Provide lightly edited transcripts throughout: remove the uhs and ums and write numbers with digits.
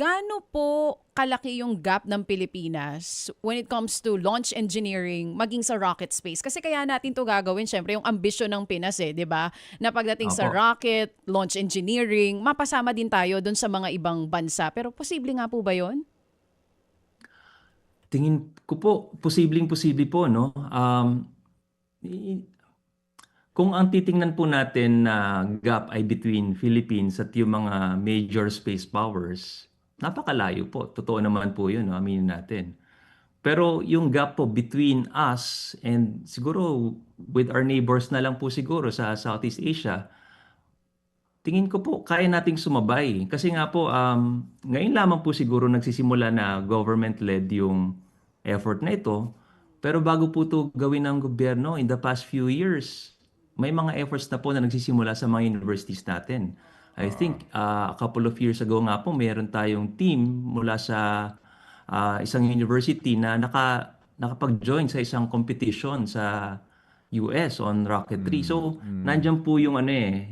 Gaano po kalaki yung gap ng Pilipinas when it comes to launch engineering maging sa rocket space? Kasi kaya natin to gagawin, syempre, yung ambisyon ng Pinas di ba? Na pagdating sa Opo. rocket, launch engineering, mapasama din tayo dun sa mga ibang bansa. Pero posible nga po ba yun? Tingin ko po, posibleng-posible po, no? I- Kung ang titingnan po natin na gap ay between Philippines at yung mga major space powers, napakalayo po. Totoo naman po yun, no? Aminin natin. Pero yung gap po between us and siguro with our neighbors na lang po siguro sa Southeast Asia, tingin ko po kaya nating sumabay. Kasi nga po, ngayon lamang po siguro nagsisimula na government-led yung effort na ito. Pero bago po ito gawin ng gobyerno in the past few years, may mga efforts na po na nagsisimula sa mga universities natin. I think a couple of years ago nga po, mayroon tayong team mula sa isang university na nakapag-join sa isang competition sa US on rocketry. So, nandyan po yung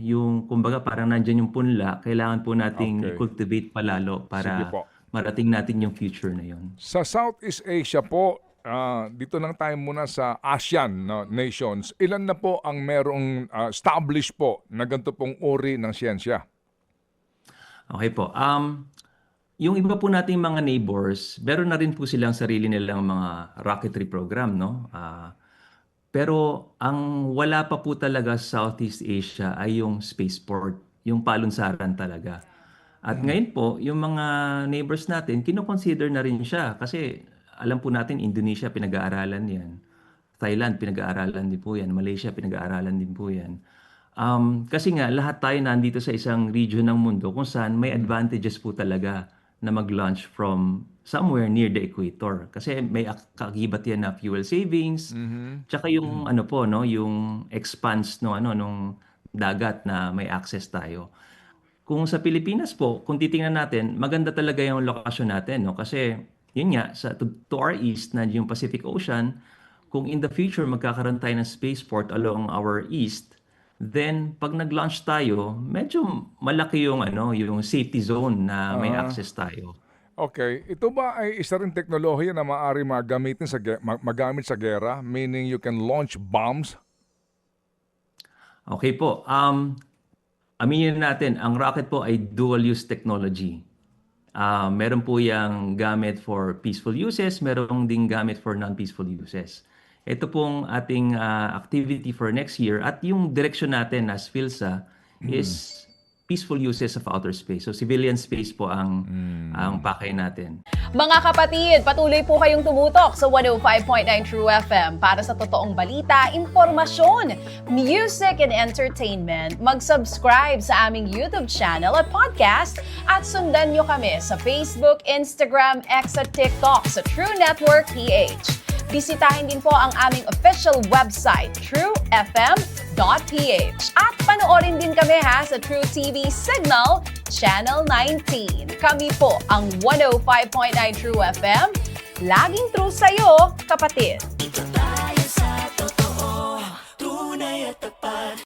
yung kumbaga parang nandyan yung punla, kailangan po nating Okay. i-cultivate palalo Sige para po. marating natin yung future na yon. Sa Southeast Asia po, dito lang tayo muna sa ASEAN nations. Ilan na po ang merong established po na ganito pong uri ng siyensya? Okay po. Yung iba po nating mga neighbors, meron na rin po silang sarili nilang mga rocketry program, no? Pero ang wala pa po talaga sa Southeast Asia ay yung spaceport, yung palunsaran talaga. At ngayon po, yung mga neighbors natin, kino-consider na rin siya kasi alam po natin Indonesia pinag-aaralan yan. Thailand pinag-aaralan din po yan. Malaysia pinag-aaralan din po yan. Kasi nga lahat tayo nandito sa isang region ng mundo kung saan may advantages po talaga na mag-launch from somewhere near the equator. Kasi may kaakibat yan na fuel savings, tsaka yung ano po, no, yung expanse no, nung dagat na may access tayo. Kung sa Pilipinas po, kung titingnan natin, maganda talaga yung lokasyon natin, no? Kasi yun nga, to our east, na yung Pacific Ocean, kung in the future magkakaroon tayo ng spaceport along our east, then pag nag-launch tayo, medyo malaki yung yung safety zone na may access tayo. Okay, ito ba ay isa rin teknolohiya na maaari magamit sa gera? Meaning you can launch bombs? Okay po. Aminin natin, ang rocket po ay dual-use technology. Meron po yung gamit for peaceful uses, meron ding gamit for non-peaceful uses. Ito pong ating activity for next year at yung direction natin as PhilSA is peaceful uses of outer space. So civilian space po ang pakay natin. Mga kapatid, patuloy po kayong tumutok sa 105.9 True FM para sa totoong balita, impormasyon, music and entertainment. Mag-subscribe sa aming YouTube channel at podcast at sundan nyo kami sa Facebook, Instagram, X at TikTok sa True Network PH. Bisitahin din po ang aming official website, truefm.ph. At panoorin din kami sa True TV Signal, Channel 19. Kami po ang 105.9 True FM. Laging true sa'yo, kapatid. Dito tayo sa totoo, tunay at tapat.